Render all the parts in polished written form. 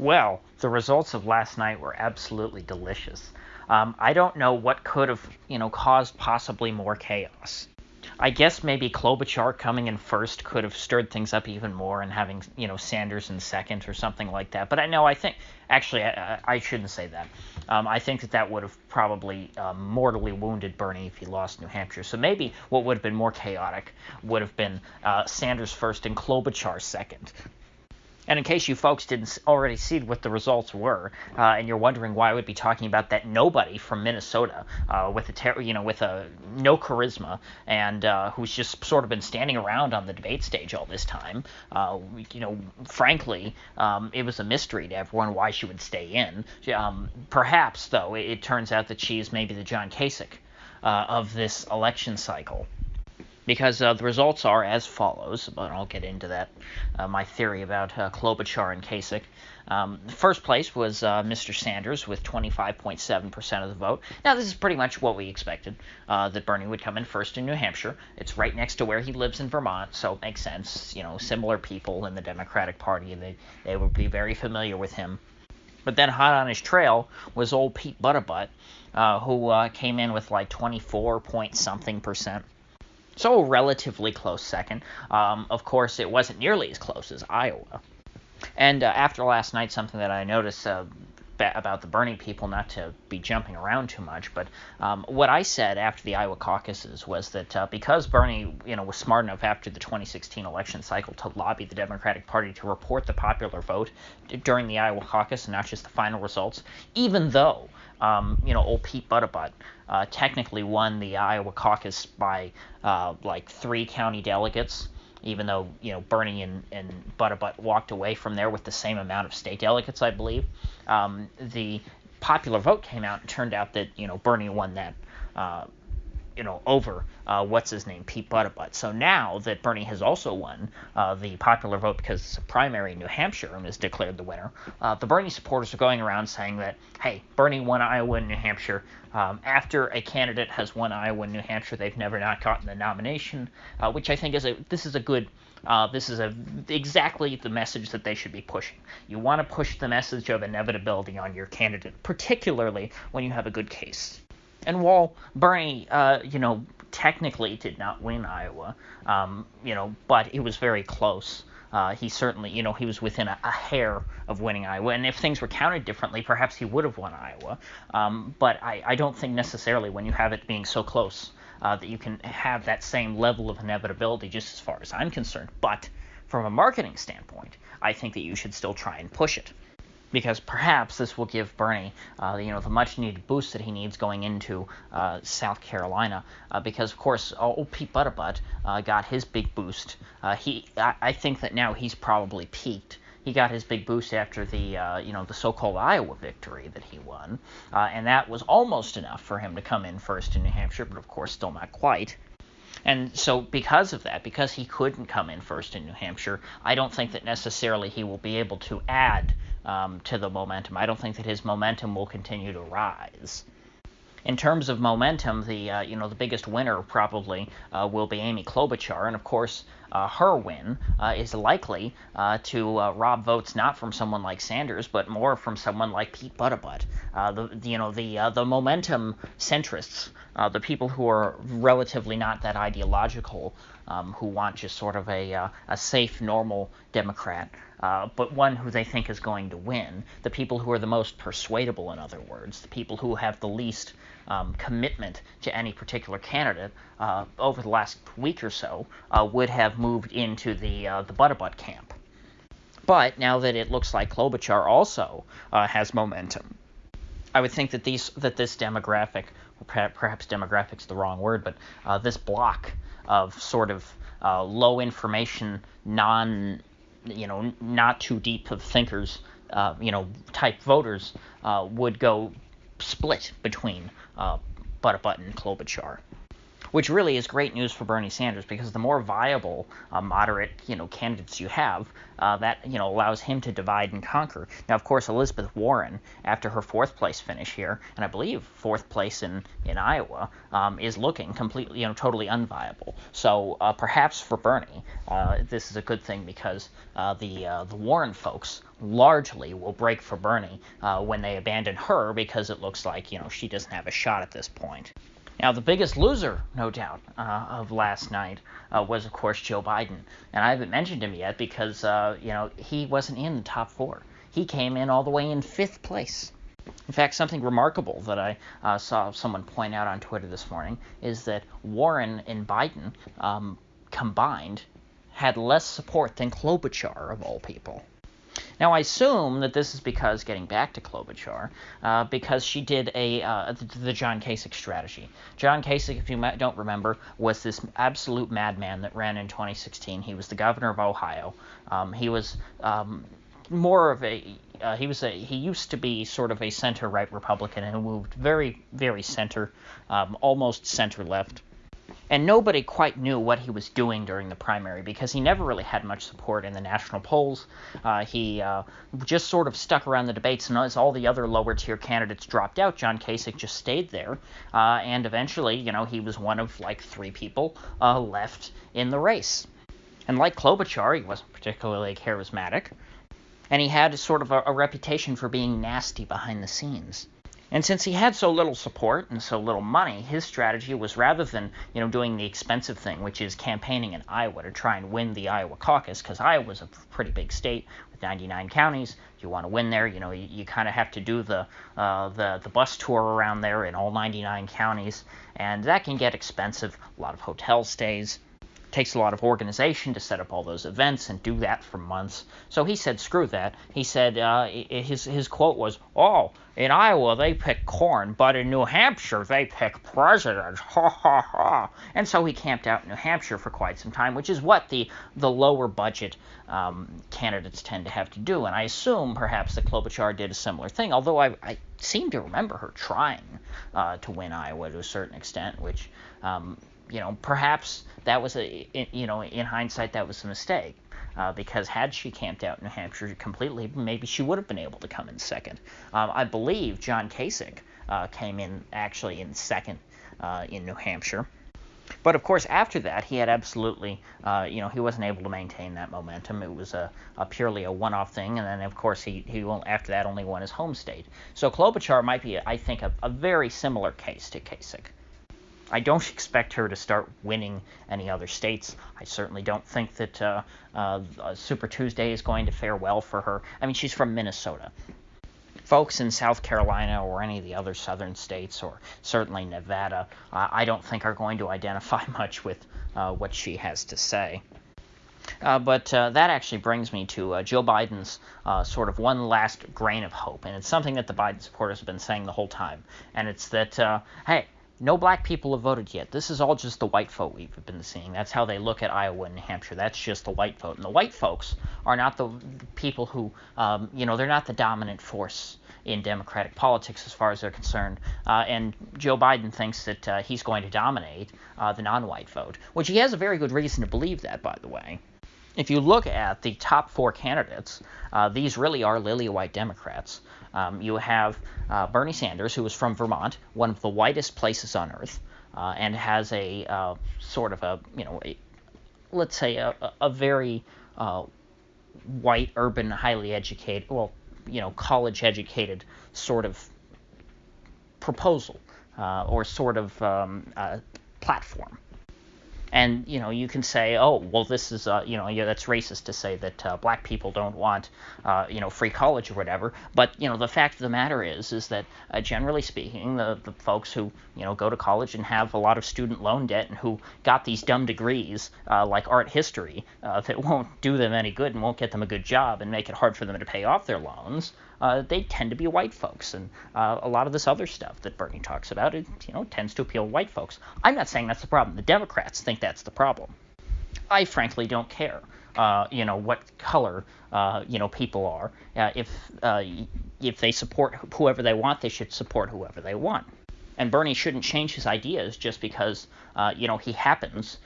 Well, the results of last night were absolutely delicious. I don't know what could have, caused possibly more chaos. I guess maybe Klobuchar coming in first could have stirred things up even more and having, Sanders in second or something like that. But I know, I think, actually, I shouldn't say that. I think that would have probably mortally wounded Bernie if he lost New Hampshire. So maybe what would have been more chaotic would have been Sanders first and Klobuchar second. And in case you folks didn't already see what the results were, and you're wondering why I would be talking about that nobody from Minnesota with with a no charisma and who's just sort of been standing around on the debate stage all this time, frankly, it was a mystery to everyone why she would stay in. Perhaps, though, it turns out that she is maybe the John Kasich of this election cycle, because the results are as follows, but I'll get into that, my theory about Klobuchar and Kasich. First place was Mr. Sanders with 25.7% of the vote. Now, this is pretty much what we expected, that Bernie would come in first in New Hampshire. It's right next to where he lives in Vermont, so it makes sense. Similar people in the Democratic Party, they would be very familiar with him. But then hot on his trail was old Pete Buttigieg, who came in with like 24 point something percent. So a relatively close second. Of course, it wasn't nearly as close as Iowa. And after last night, something that I noticed about the Bernie people, not to be jumping around too much, but what I said after the Iowa caucuses was that because Bernie, was smart enough after the 2016 election cycle to lobby the Democratic Party to report the popular vote during the Iowa caucus and not just the final results, even though old Pete Buttigieg technically won the Iowa caucus by like 3 county delegates, even though Bernie and Buttigieg walked away from there with the same amount of state delegates, I believe. The popular vote came out and turned out that Bernie won that. Over what's his name, Pete Buttigieg. So now that Bernie has also won the popular vote because it's a primary in New Hampshire and is declared the winner, the Bernie supporters are going around saying that, hey, Bernie won Iowa and New Hampshire. After a candidate has won Iowa and New Hampshire, they've never not gotten the nomination, which I think this is exactly the message that they should be pushing. You want to push the message of inevitability on your candidate, particularly when you have a good case. And while Bernie, technically did not win Iowa, but it was very close. He certainly, he was within a hair of winning Iowa. And if things were counted differently, perhaps he would have won Iowa. But I don't think necessarily when you have it being so close that you can have that same level of inevitability, just as far as I'm concerned. But from a marketing standpoint, I think that you should still try and push it, because perhaps this will give Bernie, the much-needed boost that he needs going into South Carolina. Because of course, old Pete Buttigieg got his big boost. I think that now he's probably peaked. He got his big boost after the so-called Iowa victory that he won, and that was almost enough for him to come in first in New Hampshire, but of course, still not quite. And so because of that, because he couldn't come in first in New Hampshire, I don't think that necessarily he will be able to add to the momentum. I don't think that his momentum will continue to rise. In terms of momentum, the biggest winner probably will be Amy Klobuchar, and of course her win is likely to rob votes not from someone like Sanders, but more from someone like Pete Buttigieg. The momentum centrists, the people who are relatively not that ideological, who want just sort of a safe, normal Democrat, but one who they think is going to win. The people who are the most persuadable, in other words, the people who have the least commitment to any particular candidate over the last week or so would have moved into the Buttigieg camp. But now that it looks like Klobuchar also has momentum, I would think that this demographic, or perhaps demographic's the wrong word, but this block of sort of low information, not too deep of thinkers, type voters would go split between Buttigieg and Klobuchar, which really is great news for Bernie Sanders, because the more viable moderate candidates you have, that allows him to divide and conquer. Now, of course, Elizabeth Warren, after her 4th place finish here, and I believe 4th place in Iowa, is looking completely totally unviable. So perhaps for Bernie, this is a good thing, because the Warren folks largely will break for Bernie when they abandon her, because it looks like, she doesn't have a shot at this point. Now, the biggest loser, no doubt, of last night was, of course, Joe Biden. And I haven't mentioned him yet because, he wasn't in the top 4. He came in all the way in 5th place. In fact, something remarkable that I saw someone point out on Twitter this morning is that Warren and Biden combined had less support than Klobuchar, of all people. Now, I assume that this is because, getting back to Klobuchar, because she did the John Kasich strategy. John Kasich, if you don't remember, was this absolute madman that ran in 2016. He was the governor of Ohio. He was more of a he used to be sort of a center-right Republican who moved very, very center, almost center-left. And nobody quite knew what he was doing during the primary because he never really had much support in the national polls. He just sort of stuck around the debates, and as all the other lower-tier candidates dropped out, John Kasich just stayed there. And eventually, he was one of like 3 people left in the race. And like Klobuchar, he wasn't particularly charismatic. And he had sort of a reputation for being nasty behind the scenes. And since he had so little support and so little money, his strategy was, rather than, doing the expensive thing, which is campaigning in Iowa to try and win the Iowa caucus, because Iowa's a pretty big state with 99 counties. If you want to win there, you kind of have to do the bus tour around there in all 99 counties, and that can get expensive. A lot of hotel stays. Takes a lot of organization to set up all those events and do that for months. So he said, screw that. He said, his quote was, "Oh, in Iowa they pick corn, but in New Hampshire they pick presidents." Ha ha ha. And so he camped out in New Hampshire for quite some time, which is what the lower budget candidates tend to have to do. And I assume perhaps that Klobuchar did a similar thing, although I seem to remember her trying to win Iowa to a certain extent, which perhaps that was in hindsight, that was a mistake, because had she camped out in New Hampshire completely, maybe she would have been able to come in second. I believe John Kasich came in actually in second in New Hampshire. But of course, after that, he had absolutely, he wasn't able to maintain that momentum. It was purely a one-off thing, and then of course he after that only won his home state. So Klobuchar might be, I think, a very similar case to Kasich. I don't expect her to start winning any other states. I certainly don't think that Super Tuesday is going to fare well for her. I mean, she's from Minnesota. Folks in South Carolina or any of the other southern states, or certainly Nevada, I don't think are going to identify much with what she has to say. But that actually brings me to Joe Biden's sort of one last grain of hope, and it's something that the Biden supporters have been saying the whole time, and it's that, hey, no black people have voted yet. This is all just the white vote we've been seeing. That's how they look at Iowa and New Hampshire. That's just the white vote. And the white folks are not the people who, they're not the dominant force in Democratic politics as far as they're concerned. And Joe Biden thinks that he's going to dominate the non-white vote, which he has a very good reason to believe that, by the way. If you look at the top 4 candidates, these really are lily-white Democrats. You have Bernie Sanders, who is from Vermont, one of the whitest places on earth, and has a sort of let's say a very white, urban, highly educated, college-educated sort of proposal or sort of platform. And, you can say, oh, well, this is, that's racist to say that black people don't want, free college or whatever. But, the fact of the matter is that generally speaking, the folks who, go to college and have a lot of student loan debt and who got these dumb degrees like art history that won't do them any good and won't get them a good job and make it hard for them to pay off their loans, they tend to be white folks. And a lot of this other stuff that Bernie talks about, it tends to appeal to white folks. I'm not saying that's the problem. The Democrats think that's the problem. I frankly don't care, what color, people are. If they support whoever they want, they should support whoever they want. And Bernie shouldn't change his ideas just because, he happens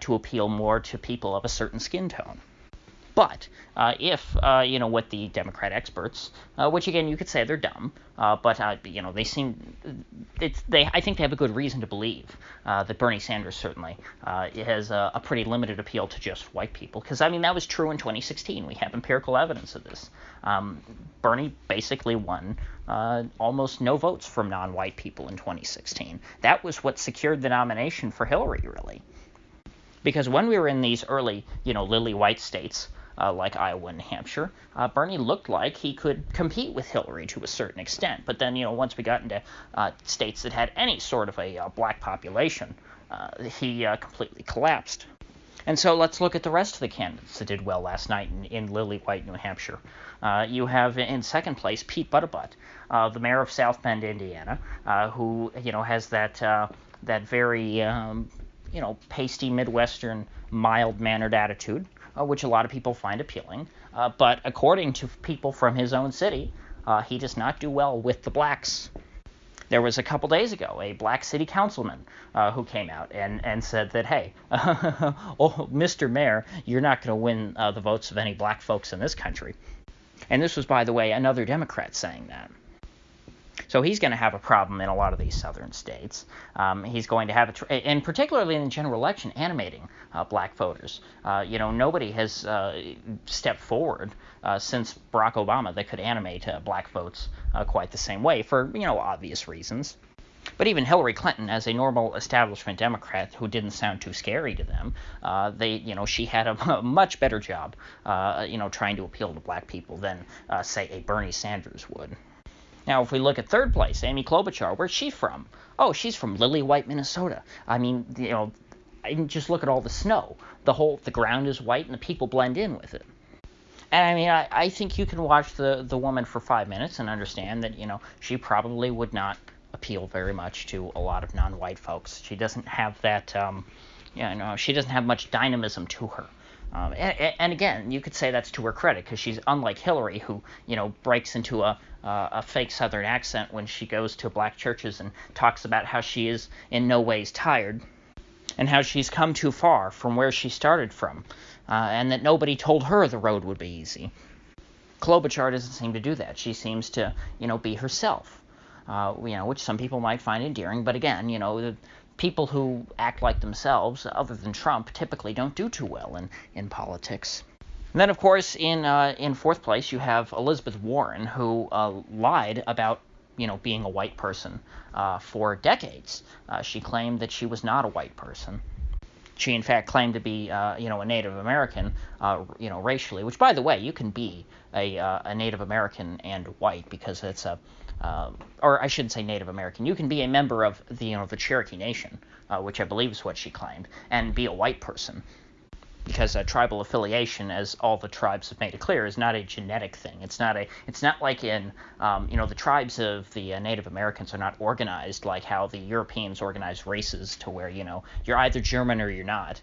to appeal more to people of a certain skin tone. But if what the Democrat experts, which again you could say they're dumb, but they seem I think they have a good reason to believe that Bernie Sanders certainly has a pretty limited appeal to just white people, because that was true in 2016. We have empirical evidence of this. Bernie basically won almost no votes from non-white people in 2016. That was what secured the nomination for Hillary, really. Because when we were in these early, lily white states, like Iowa and Hampshire, Bernie looked like he could compete with Hillary to a certain extent. But then, once we got into states that had any sort of a black population, he completely collapsed. And so let's look at the rest of the candidates that did well last night in lily white New Hampshire. You have in second place Pete Buttigieg, the mayor of South Bend, Indiana, who has that very pasty Midwestern, mild-mannered attitude, which a lot of people find appealing. But according to people from his own city, he does not do well with the blacks. There was a couple days ago a black city councilman who came out and said that, hey, oh, Mr. Mayor, you're not going to win the votes of any black folks in this country. And this was, by the way, another Democrat saying that. So he's going to have a problem in a lot of these southern states. He's going to have, and particularly in the general election, animating black voters. Nobody has stepped forward since Barack Obama that could animate black votes quite the same way for, obvious reasons. But even Hillary Clinton, as a normal establishment Democrat who didn't sound too scary to them, she had a much better job, trying to appeal to black people than, say, a Bernie Sanders would. Now, if we look at third place, Amy Klobuchar, where's she from? Oh, she's from lily white Minnesota. Just look at all the snow. The ground is white and the people blend in with it. And I think you can watch the woman for 5 minutes and understand that, she probably would not appeal very much to a lot of non-white folks. She doesn't have that, she doesn't have much dynamism to her. And again, you could say that's to her credit, because she's unlike Hillary, who, breaks into a fake Southern accent when she goes to black churches and talks about how she is in no ways tired, and how she's come too far from where she started from, and that nobody told her the road would be easy. Klobuchar doesn't seem to do that. She seems to, be herself, which some people might find endearing. But again, the people who act like themselves, other than Trump, typically don't do too well in politics. And then, of course, in fourth place, you have Elizabeth Warren, who lied about, being a white person for decades. She claimed that she was not a white person. She, in fact, claimed to be, a Native American, racially. Which, by the way, you can be a Native American and white, because it's or I shouldn't say Native American. You can be a member of the Cherokee Nation, which I believe is what she claimed, and be a white person. Because tribal affiliation, as all the tribes have made it clear, is not a genetic thing. It's not like in the tribes of the Native Americans are not organized like how the Europeans organize races to where you're either German or you're not.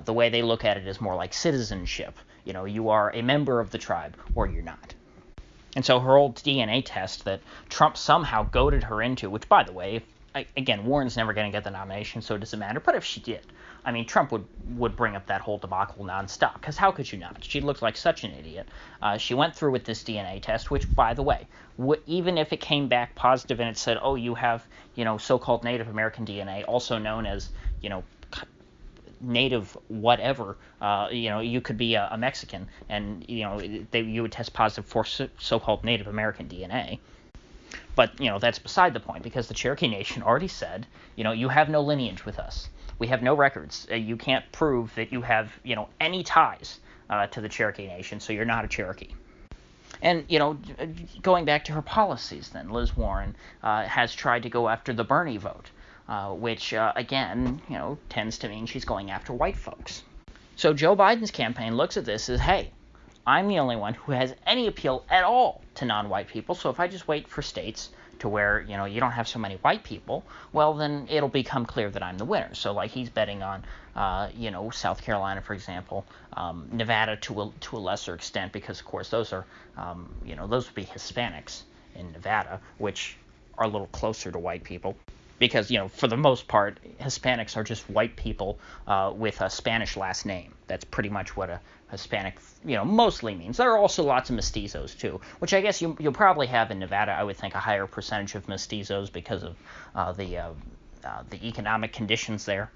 The way they look at it is more like citizenship. You are a member of the tribe or you're not. And so her old DNA test that Trump somehow goaded her into, which, by the way, again, Warren's never going to get the nomination, so it doesn't matter. But if she did, Trump would bring up that whole debacle nonstop, because how could you not? She looked like such an idiot. She went through with this DNA test, which, by the way, even if it came back positive and it said, oh, you have, so-called Native American DNA, also known as, Native whatever, you could be a Mexican, and, you would test positive for so-called Native American DNA. But, that's beside the point, because the Cherokee Nation already said, you have no lineage with us. We have no records. You can't prove that you have, any ties to the Cherokee Nation, so you're not a Cherokee. And, going back to her policies then, Liz Warren has tried to go after the Bernie vote, which, again, tends to mean she's going after white folks. So Joe Biden's campaign looks at this as, hey, I'm the only one who has any appeal at all to non-white people, so if I just wait for states to where, you don't have so many white people, well, then it'll become clear that I'm the winner. So, like, he's betting on, South Carolina, for example, Nevada to a lesser extent, because, of course, those are, those would be Hispanics in Nevada, which are a little closer to white people. because, for the most part, Hispanics are just white people with a Spanish last name. That's pretty much what a Hispanic, mostly means. There are also lots of mestizos, too, which I guess you'll probably have in Nevada. I would think a higher percentage of mestizos because of the economic conditions there.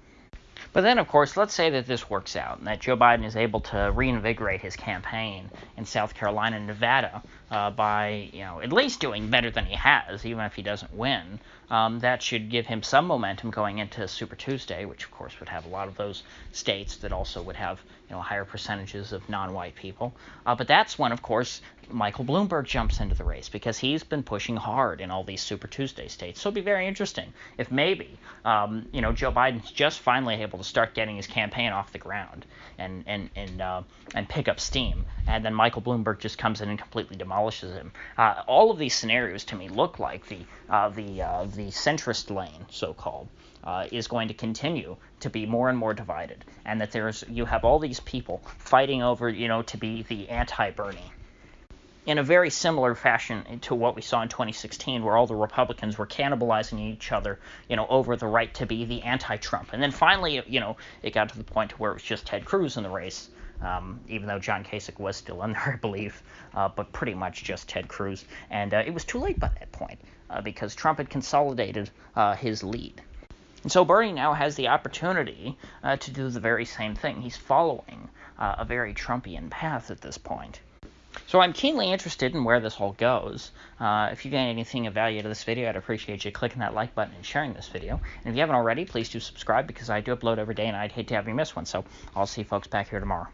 But then, of course, let's say that this works out and that Joe Biden is able to reinvigorate his campaign in South Carolina and Nevada by, at least doing better than he has, even if he doesn't win. That should give him some momentum going into Super Tuesday, which, of course, would have a lot of those states that also would have, higher percentages of non-white people. But that's when, of course, Michael Bloomberg jumps into the race because he's been pushing hard in all these Super Tuesday states. So it'll be very interesting if maybe, Joe Biden's just finally able to start getting his campaign off the ground and pick up steam, and then Michael Bloomberg just comes in and completely demolishes him. All of these scenarios to me look like the centrist lane, so-called, is going to continue to be more and more divided, and that you have all these people fighting over, to be the anti-Bernie, in a very similar fashion to what we saw in 2016, where all the Republicans were cannibalizing each other, over the right to be the anti-Trump. And then finally, it got to the point where it was just Ted Cruz in the race, even though John Kasich was still in there, I believe, but pretty much just Ted Cruz. And it was too late by that point, because Trump had consolidated his lead. And so Bernie now has the opportunity to do the very same thing. He's following a very Trumpian path at this point. So I'm keenly interested in where this all goes. If you gain anything of value out of this video, I'd appreciate you clicking that like button and sharing this video. And if you haven't already, please do subscribe, because I do upload every day and I'd hate to have you miss one. So I'll see you folks back here tomorrow.